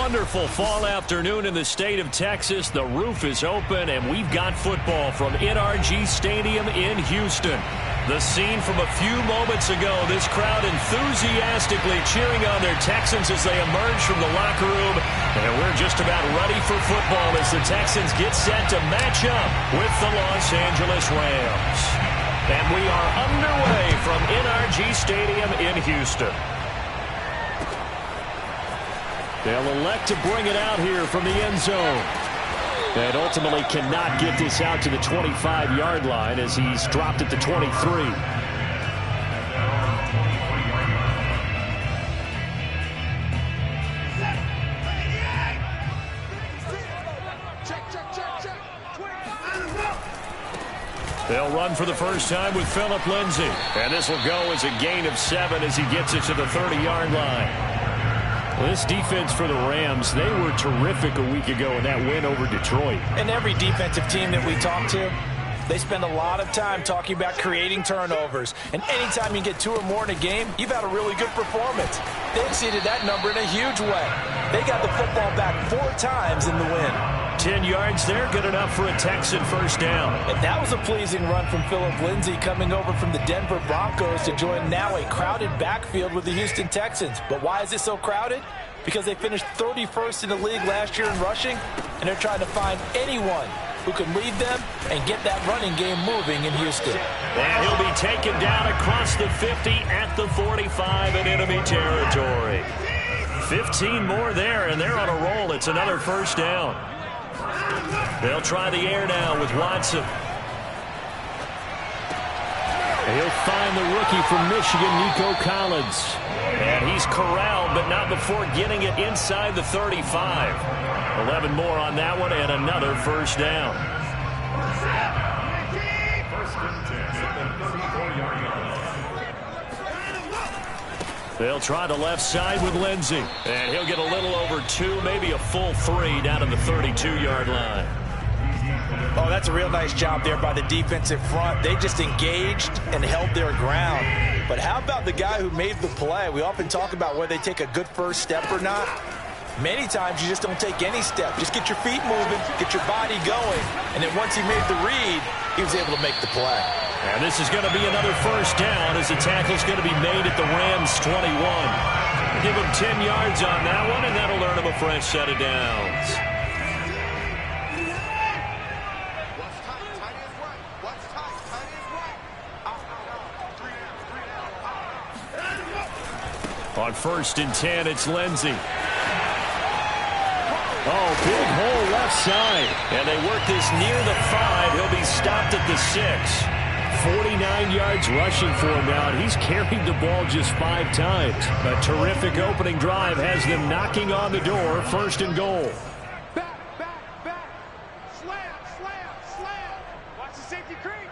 wonderful fall afternoon in the state of Texas. The roof is open, and we've got football from NRG Stadium in Houston. The scene from a few moments ago, this crowd enthusiastically cheering on their Texans as they emerge from the locker room. And we're just about ready for football as the Texans get set to match up with the Los Angeles Rams. And we are underway from NRG Stadium in Houston. They'll elect to bring it out here from the end zone. And ultimately cannot get this out to the 25-yard line as he's dropped at the 23. They'll run for the first time with Phillip Lindsay. And this will go as a gain of 7 as he gets it to the 30-yard line. This defense for the Rams, they were terrific a week ago in that win over Detroit. And every defensive team that we talk to, they spend a lot of time talking about creating turnovers. And anytime you get 2 or more in a game, you've had a really good performance. They exceeded that number in a huge way. They got the football back 4 times in the win. 10 yards there, good enough for a Texan first down. And that was a pleasing run from Phillip Lindsay coming over from the Denver Broncos to join now a crowded backfield with the Houston Texans. But why is it so crowded? Because they finished 31st in the league last year in rushing, and they're trying to find anyone who can lead them and get that running game moving in Houston. And he'll be taken down across the 50 at the 45 in enemy territory. 15 more there, and they're on a roll. It's another first down. They'll try the air now with Watson. He'll find the rookie from Michigan, Nico Collins. And he's corralled, but not before getting it inside the 35. 11 more on that one, and another first down. They'll try the left side with Lindsay. And he'll get a little over 2, maybe a full 3 down to the 32-yard line. Oh, that's a real nice job there by the defensive front. They just engaged and held their ground. But how about the guy who made the play? We often talk about whether they take a good first step or not. Many times you just don't take any step. Just get your feet moving, get your body going. And then once he made the read, he was able to make the play. And this is going to be another first down as the tackle's going to be made at the Rams' 21. Give him 10 yards on that one, and that'll earn him a fresh set of downs. On 1st and 10, it's Lindsay. Oh, big hole left side. And they work this near the 5. He'll be stopped at the 6. 49 yards rushing for him now, and he's carried the ball just 5 times. A terrific opening drive has them knocking on the door. 1st and goal. Back. Slam. Watch the safety creep.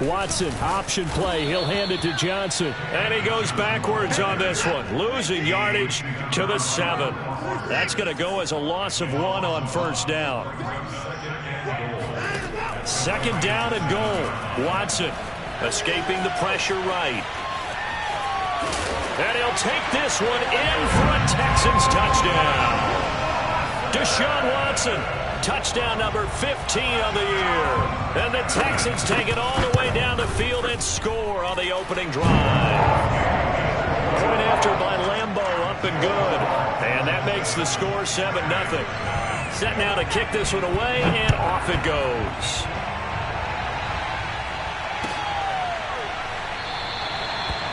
Watson, option play. He'll hand it to Johnson. And he goes backwards on this one. Losing yardage to the 7. That's going to go as a loss of 1 on first down. 2nd down and goal. Watson escaping the pressure right. And he'll take this one in for a Texans touchdown. Deshaun Watson. Touchdown number 15 on the year. And the Texans take it all the way down the field and score on the opening drive. Point after by Lambeau, up and good. And that makes the score 7-0. Set now to kick this one away, and off it goes.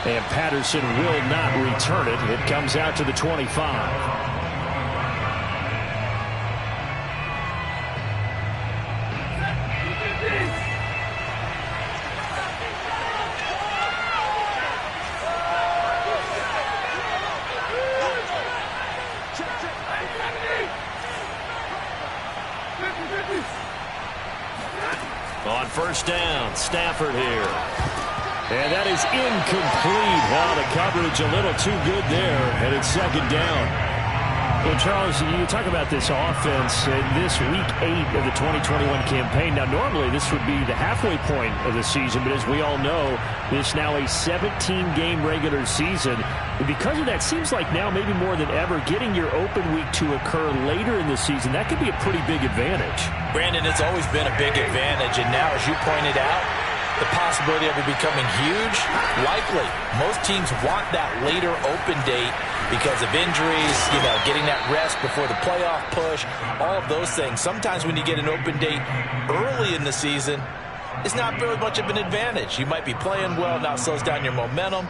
And Patterson will not return it. It comes out to the 25. On 1st down, Stafford here. And that is incomplete. Now the coverage a little too good there, and it's 2nd down. Well, Charles, you talk about this offense this week 8 of the 2021 campaign. Now, normally this would be the halfway point of the season, but as we all know, this now a 17-game regular season. And because of that, seems like now maybe more than ever, getting your open week to occur later in the season, that could be a pretty big advantage. Brandon, it's always been a big advantage, and now, as you pointed out, the possibility of it becoming huge, likely. Most teams want that later open date because of injuries, getting that rest before the playoff push, all of those things. Sometimes when you get an open date early in the season, it's not very much of an advantage. You might be playing well, now it slows down your momentum.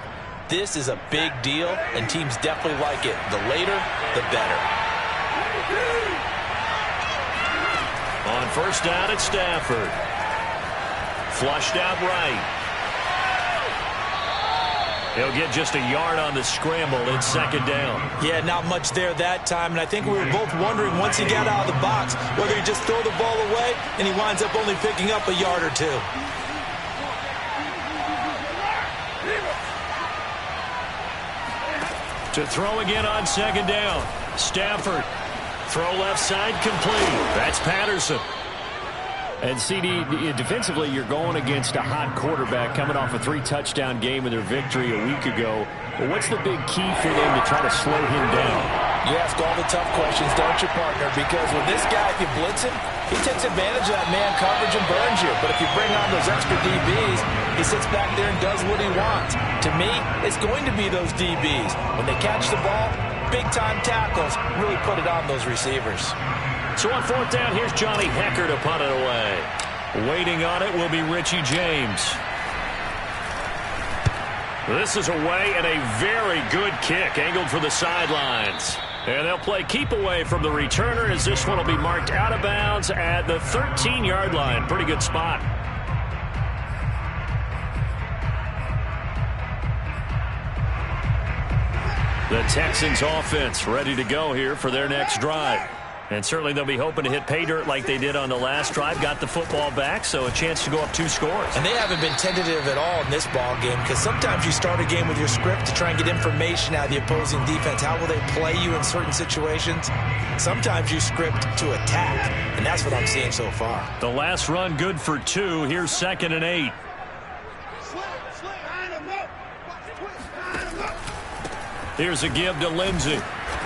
This is a big deal, and teams definitely like it. The later, the better. On first down at Stafford. Flushed out right. He'll get just a yard on the scramble. It's second down. Yeah, not much there that time. And I think we were both wondering once he got out of the box whether he just throw the ball away and he winds up only picking up a yard or two. To throw again on second down. Stafford. Throw left side complete. That's Patterson. And CD, defensively, you're going against a hot quarterback coming off a 3-touchdown game in their victory a week ago. Well, what's the big key for them to try to slow him down? You ask all the tough questions, don't you, partner? Because with this guy, if you blitz him, he takes advantage of that man coverage and burns you. But if you bring on those extra DBs, he sits back there and does what he wants. To me, it's going to be those DBs. When they catch the ball, big-time tackles really put it on those receivers. So on fourth down, here's Johnny Hecker to punt it away. Waiting on it will be Richie James. This is away and a very good kick, angled for the sidelines. And they'll play keep away from the returner as this one will be marked out of bounds at the 13-yard line. Pretty good spot. The Texans offense ready to go here for their next drive. And certainly they'll be hoping to hit pay dirt like they did on the last drive. Got the football back, so a chance to go up 2 scores. And they haven't been tentative at all in this ball game because sometimes you start a game with your script to try and get information out of the opposing defense. How will they play you in certain situations? Sometimes you script to attack, and that's what I'm seeing so far. The last run good for 2. Here's 2nd and 8. Here's a give to Lindsey.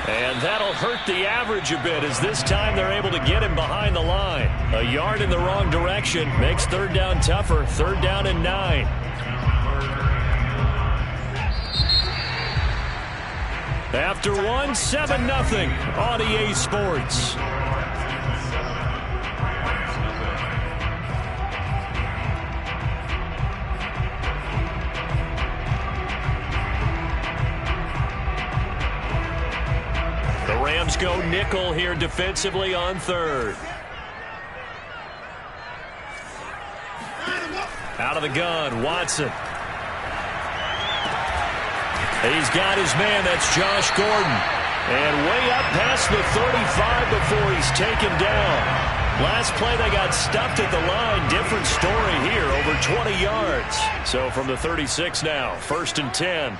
And that'll hurt the average a bit as this time they're able to get him behind the line. A yard in the wrong direction makes third down tougher. 3rd down and 9. After 1, 7-0 on EA Sports. The Rams go nickel here defensively on 3rd. Out of the gun, Watson. He's got his man, that's Josh Gordon. And way up past the 35 before he's taken down. Last play they got stuffed at the line. Different story here, over 20 yards. So from the 36 now, 1st and 10.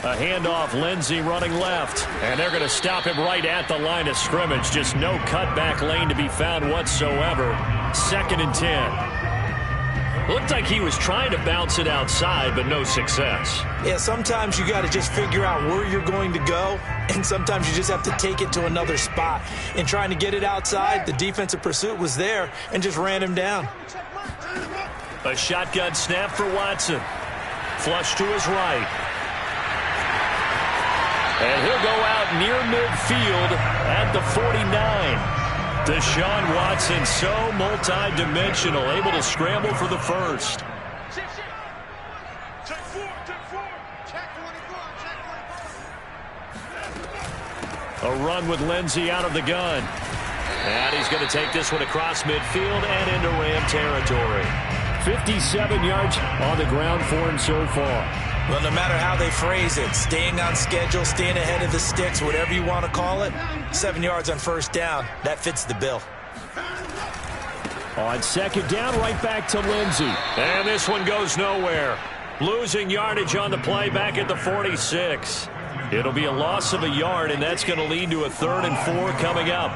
A handoff, Lindsey running left. And they're going to stop him right at the line of scrimmage. Just no cutback lane to be found whatsoever. 2nd and 10. Looked like he was trying to bounce it outside, but no success. Yeah, sometimes you got to just figure out where you're going to go, and sometimes you just have to take it to another spot. In trying to get it outside, the defensive pursuit was there and just ran him down. A shotgun snap for Watson. Flush to his right. And he'll go out near midfield at the 49. Deshaun Watson, so multi-dimensional, able to scramble for the first. A run with Lindsey out of the gun. And he's going to take this one across midfield and into Ram territory. 57 yards on the ground for him so far. Well, no matter how they phrase it, staying on schedule, staying ahead of the sticks, whatever you want to call it, 7 yards on first down, that fits the bill. On second down, right back to Lindsey. And this one goes nowhere. Losing yardage on the play back at the 46. It'll be a loss of a yard, and that's going to lead to a 3rd and 4 coming up.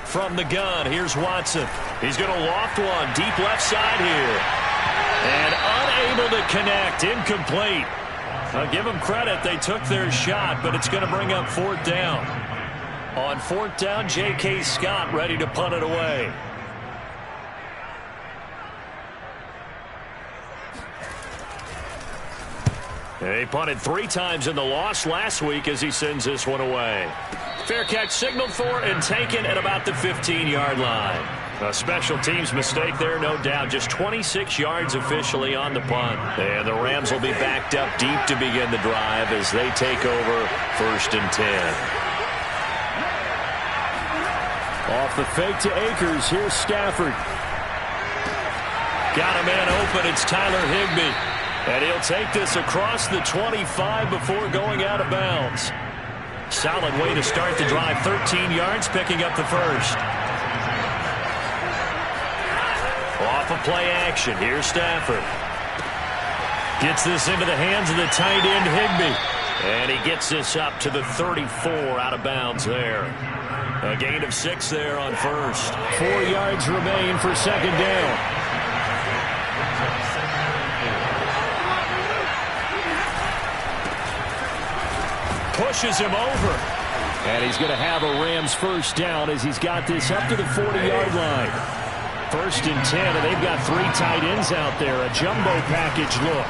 From the gun, here's Watson. He's going to loft one deep left side here. And unable to connect, incomplete. I'll give them credit, they took their shot, but it's going to bring up 4th down. On 4th down, J.K. Scott ready to punt it away. He punted 3 times in the loss last week as he sends this one away. Fair catch signaled for and taken at about the 15-yard line. A special teams mistake there, no doubt. Just 26 yards officially on the punt. And the Rams will be backed up deep to begin the drive as they take over 1st and 10. Off the fake to Akers. Here's Stafford. Got a man open. It's Tyler Higbee. And he'll take this across the 25 before going out of bounds. Solid way to start the drive. 13 yards, picking up the first. Off of play action. Here's Stafford. Gets this into the hands of the tight end, Higbee. And he gets this up to the 34 out of bounds there. A gain of 6 there on first. 4 yards remain for second down. Pushes him over. And he's going to have a Rams first down as he's got this up to the 40-yard line. 1st and 10, and they've got 3 tight ends out there. A jumbo package look.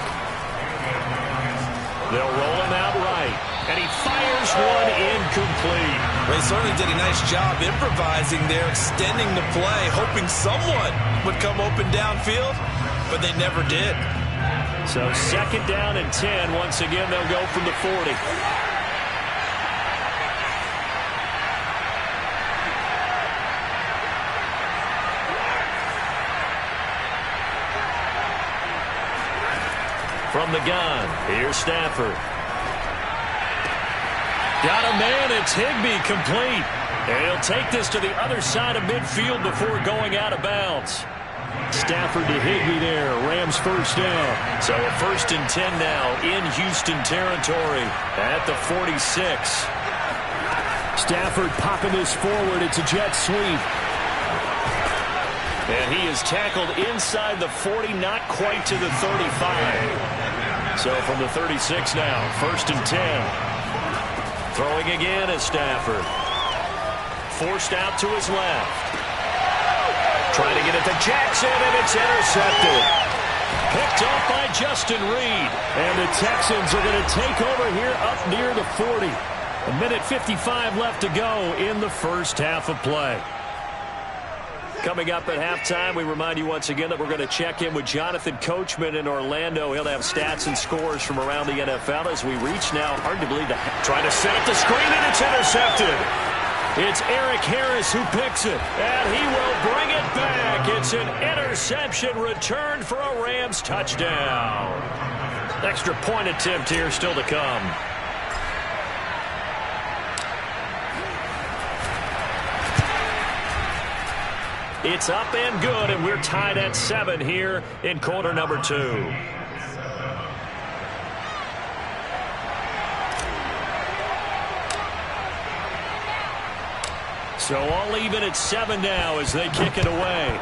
They'll roll him out right. And he fires one incomplete. They certainly did a nice job improvising there, extending the play, hoping someone would come open downfield, but they never did. So 2nd down and 10. Once again, they'll go from the 40. From the gun, here's Stafford. Got a man, it's Higbee, complete. And he'll take this to the other side of midfield before going out of bounds. Stafford to Higbee there, Rams first down. So a 1st and 10 now in Houston territory at the 46. Stafford popping this forward, it's a jet sweep. And he is tackled inside the 40, not quite to the 35. So from the 36 now, 1st and 10. Throwing again is Stafford. Forced out to his left. Trying to get it to Jackson, and it's intercepted. Picked off by Justin Reed. And the Texans are going to take over here up near the 40. 1:55 left to go in the first half of play. Coming up at halftime, we remind you once again that we're going to check in with Jonathan Coachman in Orlando. He'll have stats and scores from around the NFL as we reach now. Hard to believe trying to set up the screen, and it's intercepted. It's Eric Harris who picks it, and he will bring it back. It's an interception returned for a Rams touchdown. Extra point attempt here still to come. It's up and good, and we're tied at 7 here in quarter number 2. So all even at 7 now as they kick it away.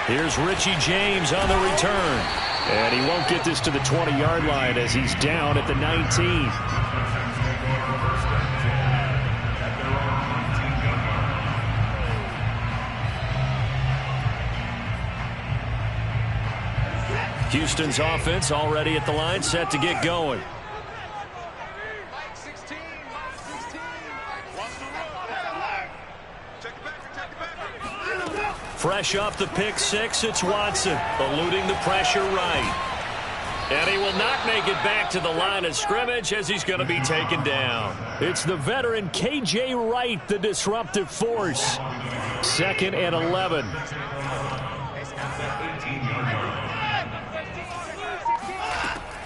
Here's Richie James on the return. And he won't get this to the 20-yard line as he's down at the 19. Houston's offense already at the line, set to get going. Fresh off the pick 6, it's Watson, eluding the pressure right. And he will not make it back to the line of scrimmage as he's going to be taken down. It's the veteran K.J. Wright, the disruptive force. 2nd and 11.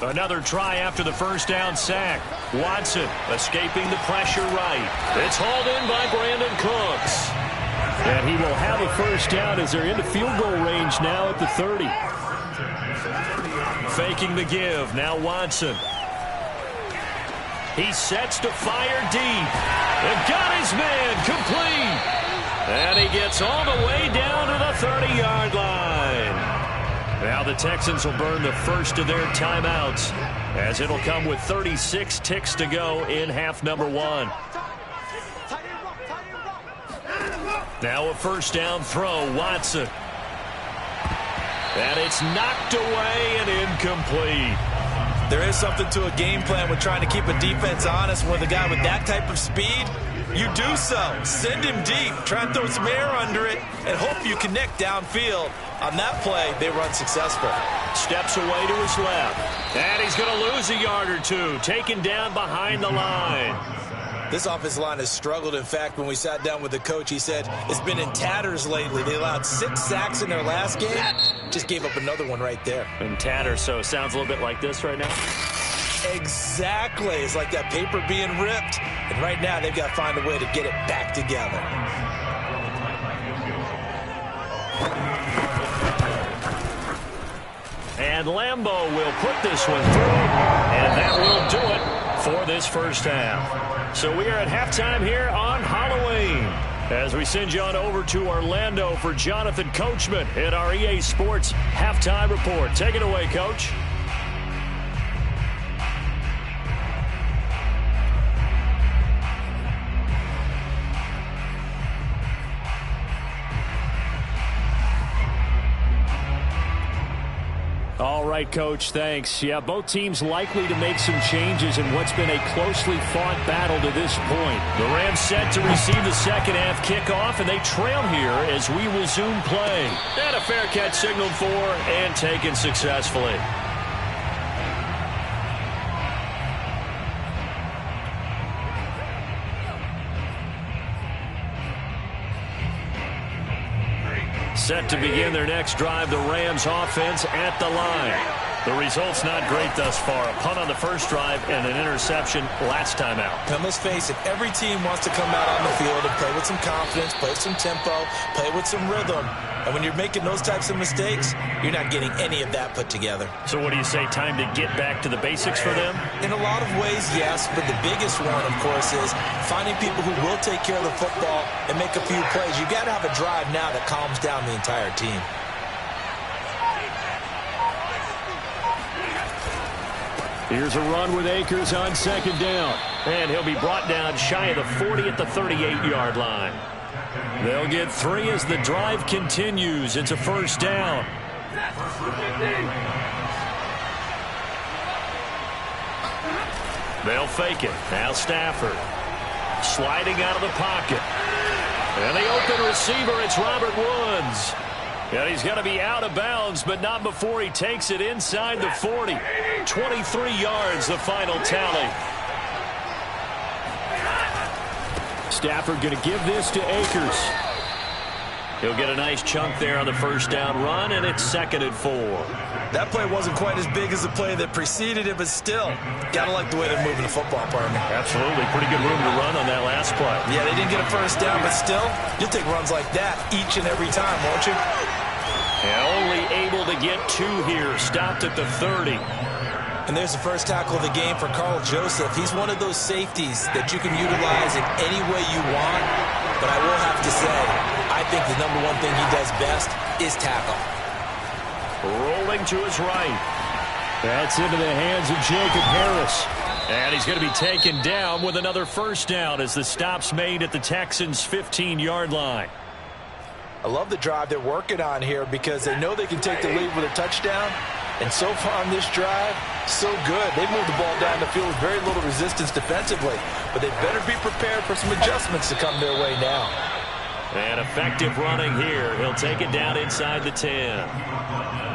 Another try after the first down sack. Watson escaping the pressure right. It's hauled in by Brandon Cooks. And he will have a first down as they're into field goal range now at the 30. Faking the give. Now Watson. He sets to fire deep. And got his man complete. And he gets all the way down to the 30-yard line. Now the Texans will burn the first of their timeouts as it'll come with 36 ticks to go in half number 1. Now a first down throw. Watson. And it's knocked away and incomplete. There is something to a game plan with trying to keep a defense honest. With a guy with that type of speed, you do so. Send him deep. Try and throw some air under it and hope you connect downfield. On that play, they run successful. Steps away to his left. And he's going to lose a yard or two. Taken down behind the line. This offensive line has struggled. In fact, when we sat down with the coach, he said it's been in tatters lately. They allowed 6 sacks in their last game. Just gave up another one right there. In tatters, so it sounds a little bit like this right now. Exactly. It's like that paper being ripped. And right now, they've got to find a way to get it back together. And Lambeau will put this one through. And that will do it for this first half. So we are at halftime here on Halloween as we send you on over to Orlando for Jonathan Coachman in our EA Sports Halftime Report. Take it away, Coach. All right, Coach, thanks. Yeah, both teams likely to make some changes in what's been a closely fought battle to this point. The Rams set to receive the second half kickoff, and they trail here as we resume play. And a fair catch signaled for and taken successfully. Set to begin their next drive, the Rams offense at the line. The result's not great thus far. A punt on the first drive and an interception last time out. And let's face it, every team wants to come out on the field and play with some confidence, play with some tempo, play with some rhythm. And when you're making those types of mistakes, you're not getting any of that put together. So what do you say, time to get back to the basics for them? In a lot of ways, yes, but the biggest one, of course, is finding people who will take care of the football and make a few plays. You got to have a drive now that calms down the entire team. Here's a run with Akers on second down. And he'll be brought down shy of the 40 at the 38-yard line. They'll get 3 as the drive continues. It's a first down. They'll fake it. Now Stafford. Sliding out of the pocket. And the open receiver, it's Robert Woods. And he's going to be out of bounds, but not before he takes it inside the 40. 23 yards, the final tally. Stafford going to give this to Akers. He'll get a nice chunk there on the first down run, and it's 2nd and 4. That play wasn't quite as big as the play that preceded it, but still, got to like the way they're moving the football, partner. Absolutely. Pretty good room to run on that last play. Yeah, they didn't get a first down, but still, you'll take runs like that each and every time, won't you? And only able to get 2 here. Stopped at the 30. And there's the first tackle of the game for Carl Joseph. He's one of those safeties that you can utilize in any way you want. But I will have to say, I think the number one thing he does best is tackle. Rolling to his right. That's into the hands of Jacob Harris. And he's going to be taken down with another first down as the stop's made at the Texans' 15-yard line. I love the drive they're working on here because they know they can take the lead with a touchdown. And so far on this drive, so good. They've moved the ball down the field with very little resistance defensively. But they better be prepared for some adjustments to come their way now. And effective running here. He'll take it down inside the 10.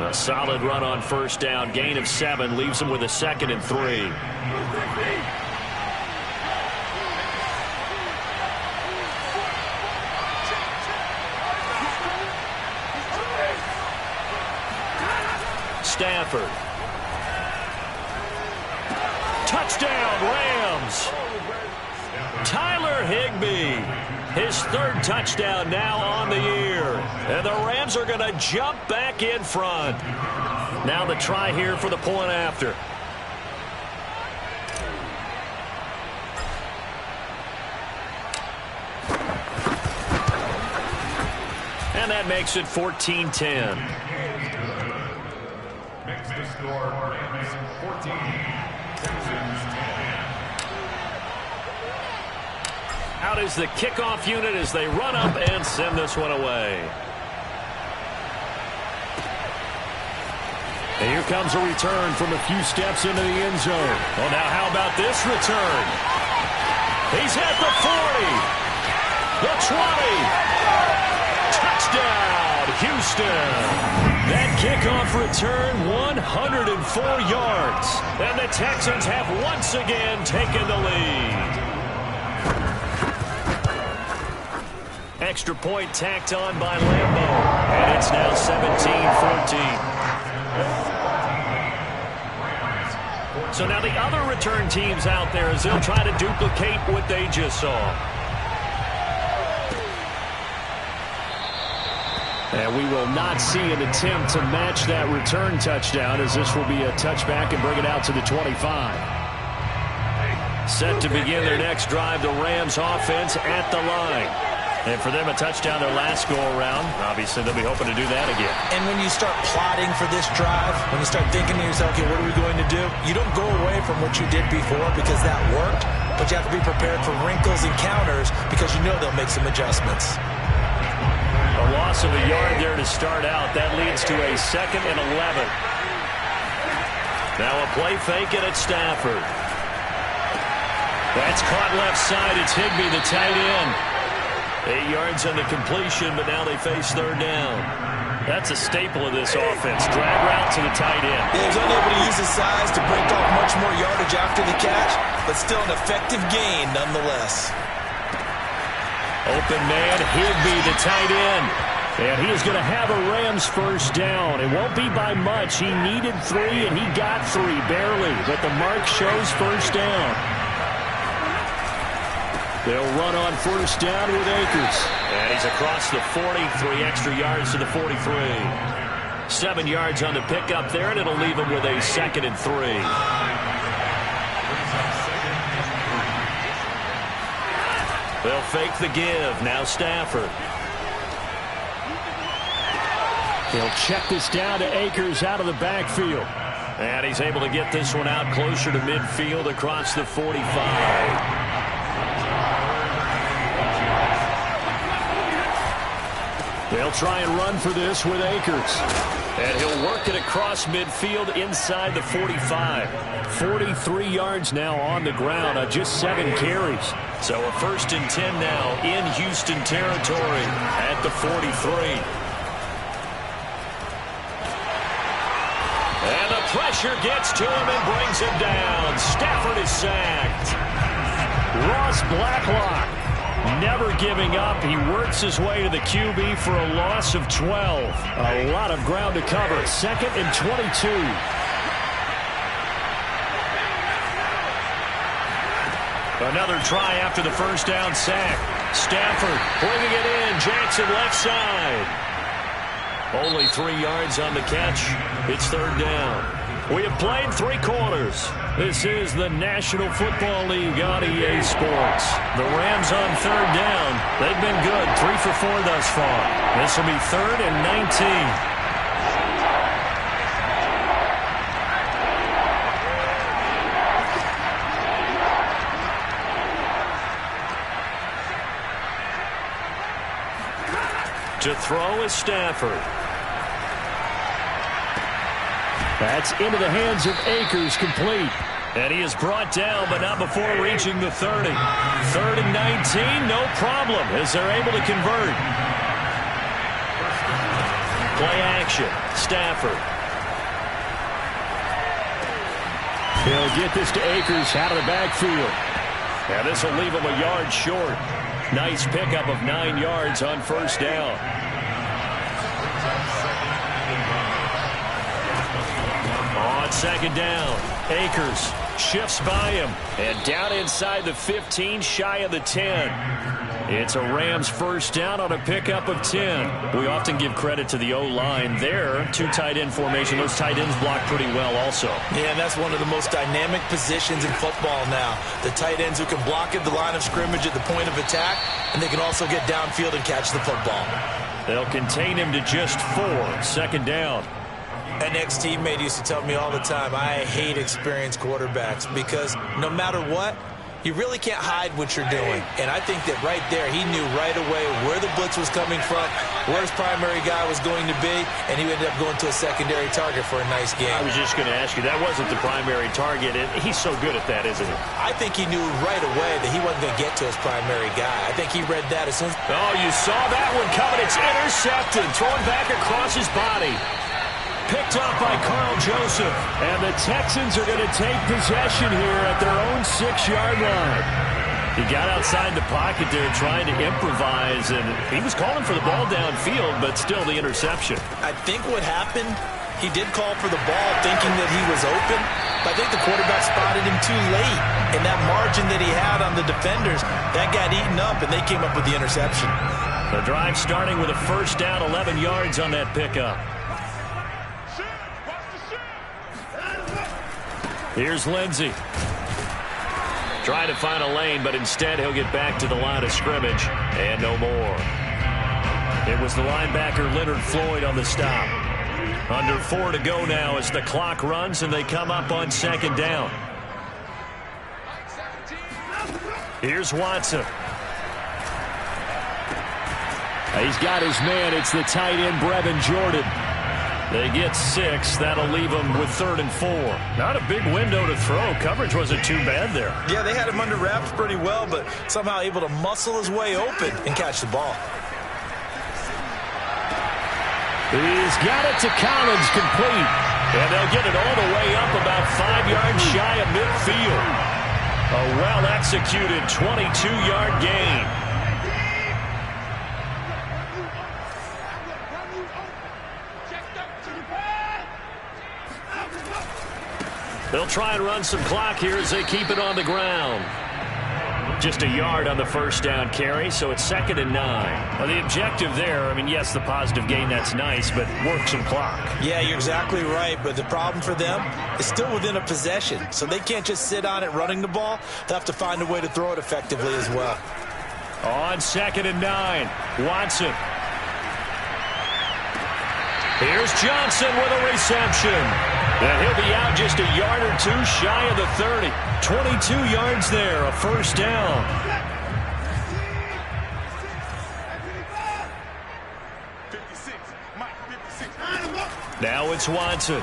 A solid run on first down. Gain of 7 leaves him with a 2nd and 3. Stafford. Touchdown, Rams. Tyler Higbee, his third touchdown now on the year. And the Rams are going to jump back in front. Now the try here for the point after. And that makes it 14-10. Makes the score Rams 14, Texans 10. Out is the kickoff unit as they run up and send this one away. And here comes a return from a few steps into the end zone. Well, now how about this return? He's at the 40, the 20. Touchdown, Houston. That kickoff return, 104 yards. And the Texans have once again taken the lead. Extra point tacked on by Lambeau. And it's now 17-14. So now the other return teams out there as they'll try to duplicate what they just saw. And we will not see an attempt to match that return touchdown as this will be a touchback and bring it out to the 25. Set to begin their next drive, the Rams offense at the line. And for them, a touchdown their last go-around. Obviously, they'll be hoping to do that again. And when you start plotting for this drive, when you start thinking to yourself, okay, what are we going to do? You don't go away from what you did before because that worked, but you have to be prepared for wrinkles and counters because you know they'll make some adjustments. A loss of a yard there to start out. That leads to a 2nd and 11. Now a play fake and it's Stafford. That's caught left side. It's Higbee, the tight end. 8 yards on the completion, but now they face third down. That's a staple of this offense. Drag route to the tight end. He was unable to use his size to break off much more yardage after the catch, but still an effective gain nonetheless. Open man, Higbee, the tight end. And he is going to have a Rams first down. It won't be by much. He needed 3, and he got 3, barely. But the mark shows first down. They'll run on first down with Akers. And he's across the 40, 3 extra yards to the 43. 7 yards on the pickup there, and it'll leave him with a 2nd and 3. They'll fake the give. Now Stafford. He'll check this down to Akers out of the backfield. And he's able to get this one out closer to midfield across the 45. They'll try and run for this with Akers. And he'll work it across midfield inside the 45. 43 yards now on the ground on just 7 carries. So a 1st and 10 now in Houston territory at the 43. And the pressure gets to him and brings him down. Stafford is sacked. Ross Blacklock never giving up. He works his way to the QB for a loss of 12. A lot of ground to cover. 2nd and 22. Another try after the first down sack. Stafford bringing it in. Jackson left side. Only 3 yards on the catch. It's third down. We have played 3 quarters. This is the National Football League on EA Sports. The Rams on third down. They've been good. 3 for 4 thus far. This will be 3rd and 19. To throw is Stafford. That's into the hands of Akers, complete. And he is brought down, but not before reaching the 30. 3rd and 19, no problem, as they're able to convert. Play action, Stafford. He'll get this to Akers out of the backfield. And this will leave him a yard short. Nice pickup of 9 yards on first down. On second down, Akers Shifts by him. And down inside the 15, shy of the 10. It's a Rams first down on a pickup of 10. We often give credit to the O-line there. Two tight end formation. Those tight ends block pretty well also. Yeah, and that's one of the most dynamic positions in football now. The tight ends who can block at the line of scrimmage at the point of attack, and they can also get downfield and catch the football. They'll contain him to just 4. Second down. An ex-teammate used to tell me all the time, I hate experienced quarterbacks because no matter what, you really can't hide what you're doing. And I think that right there, he knew right away where the blitz was coming from, where his primary guy was going to be, and he ended up going to a secondary target for a nice game. I was just going to ask you, that wasn't the primary target. He's so good at that, isn't he? I think he knew right away that he wasn't going to get to his primary guy. I think he read that as soon as... Oh, you saw that one coming. It's intercepted. Thrown back across his body. Picked up by Carl Joseph. And the Texans are going to take possession here at their own 6-yard line. He got outside the pocket there trying to improvise, and he was calling for the ball downfield, but still the interception. I think what happened, he did call for the ball thinking that he was open, but I think the quarterback spotted him too late. And that margin that he had on the defenders, that got eaten up, and they came up with the interception. The drive starting with a first down, 11 yards on that pickup. Here's Lindsey. Trying to find a lane, but instead he'll get back to the line of scrimmage. And no more. It was the linebacker Leonard Floyd on the stop. Under 4 to go now as the clock runs and they come up on second down. Here's Watson. He's got his man. It's the tight end, Brevin Jordan. They get 6. That'll leave them with 3rd and 4. Not a big window to throw. Coverage wasn't too bad there. Yeah, they had him under wraps pretty well, but somehow able to muscle his way open and catch the ball. He's got it to Collins, complete. And they'll get it all the way up about 5 yards shy of midfield. A well-executed 22-yard gain. They'll try and run some clock here as they keep it on the ground. Just a yard on the first down carry, so it's 2nd and 9. Well, the objective there, I mean, yes, the positive gain, that's nice, but work some clock. Yeah, you're exactly right, but the problem for them is still within a possession, so they can't just sit on it running the ball. They'll have to find a way to throw it effectively as well. On 2nd and 9, Watson. Here's Johnson with a reception. And he'll be out just a yard or 2 shy of the 30. 22 yards there, a first down. Now it's Watson.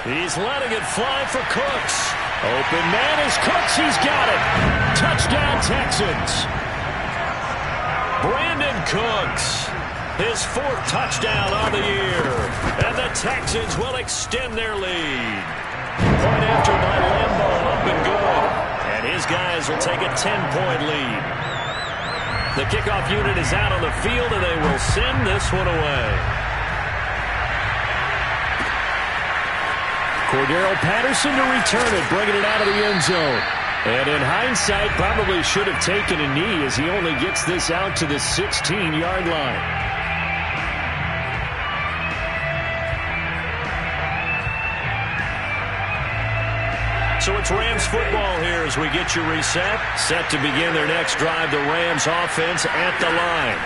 He's letting it fly for Cooks. Open man is Cooks. He's got it. Touchdown, Texans. Brandon Cooks. His 4th touchdown on the year. And the Texans will extend their lead. Point after by Lambo, up and good. And his guys will take a 10-point lead. The kickoff unit is out on the field, and they will send this one away. Cordero Patterson to return it, bringing it out of the end zone. And in hindsight, probably should have taken a knee as he only gets this out to the 16-yard line. So it's Rams football here as we get you reset. Set to begin their next drive. The Rams offense at the line.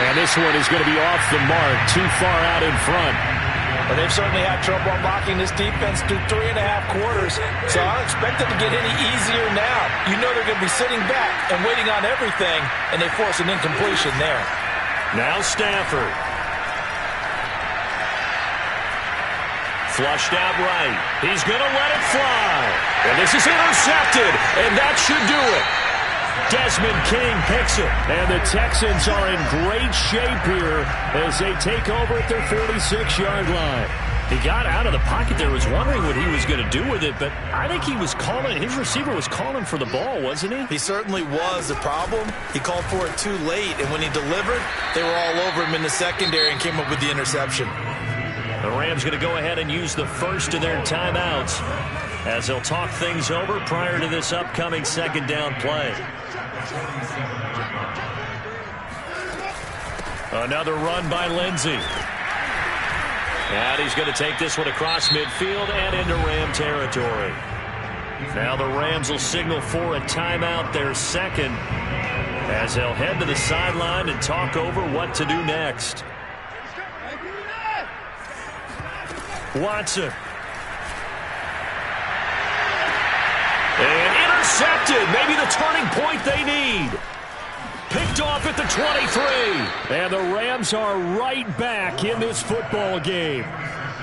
And this one is going to be off the mark. Too far out in front. Well, they've certainly had trouble unlocking this defense through 3.5 quarters. So I don't expect it to get any easier now. You know they're going to be sitting back and waiting on everything, and they force an incompletion there. Now Stafford. Flushed out right. He's going to let it fly. And this is intercepted. And that should do it. Desmond King picks it. And the Texans are in great shape here as they take over at their 46-yard line. He got out of the pocket there, was wondering what he was going to do with it, but I think he was calling, his receiver was calling for the ball, wasn't he? He certainly was. The problem, he called for it too late, and when he delivered, they were all over him in the secondary and came up with the interception. The Rams going to go ahead and use the first of their timeouts as they'll talk things over prior to this upcoming second down play. Another run by Lindsey. And he's going to take this one across midfield and into Ram territory. Now the Rams will signal for a timeout, their second, as they'll head to the sideline and talk over what to do next. Watson. And intercepted. Maybe the turning point they need. Picked off at the 23. And the Rams are right back in this football game.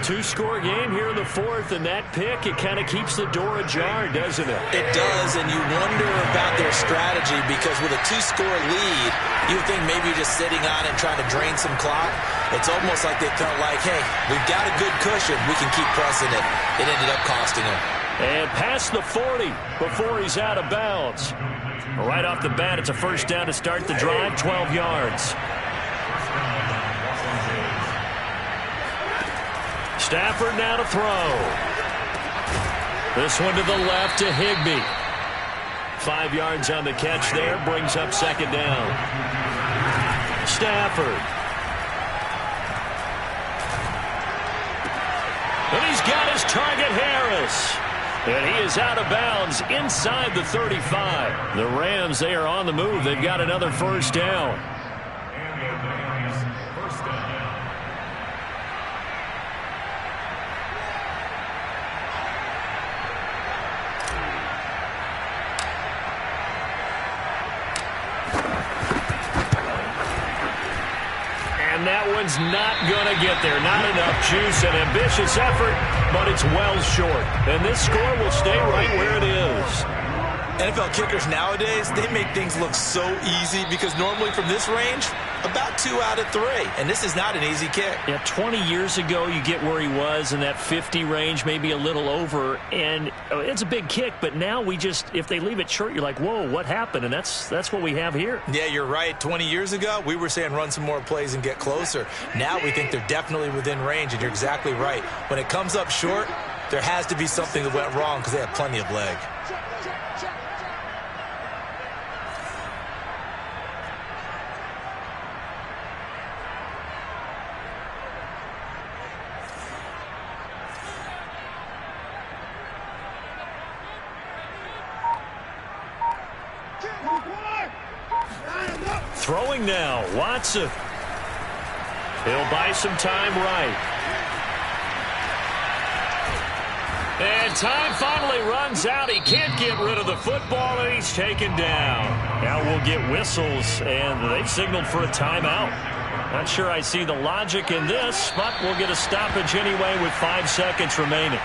Two-score game here in the fourth, and that pick, it kind of keeps the door ajar, doesn't it? It does, and you wonder about their strategy because with a two-score lead, you think maybe you're just sitting on it trying to drain some clock. It's almost like they felt like, hey, we've got a good cushion. We can keep pressing it. It ended up costing them. And past the 40 before he's out of bounds. Right off the bat, it's a first down to start the drive, 12 yards. Stafford now to throw. This one to the left to Higbee. 5 yards on the catch there, brings up second down. Stafford. And he's got his target, Harris. And he is out of bounds inside the 35. The Rams, they are on the move. They've got another first down. And that one's not going to get there. Not enough juice. An ambitious effort, but it's well short. And this score will stay right where it is. NFL kickers nowadays, they make things look so easy because normally from this range, about 2 out of 3. And this is not an easy kick. Yeah, 20 years ago, you get where he was in that 50 range, maybe a little over. And it's a big kick, but now we just, if they leave it short, you're like, whoa, what happened? And that's what we have here. Yeah, you're right. 20 years ago, we were saying run some more plays and get closer. Now we think they're definitely within range, and you're exactly right. When it comes up short, there has to be something that went wrong because they have plenty of leg. Throwing now, Watson. He'll buy some time right. And time finally runs out. He can't get rid of the football, and he's taken down. Now we'll get whistles, and they've signaled for a timeout. Not sure I see the logic in this, but we'll get a stoppage anyway with 5 seconds remaining.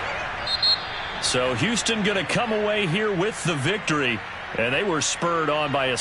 So Houston going to come away here with the victory, and they were spurred on by a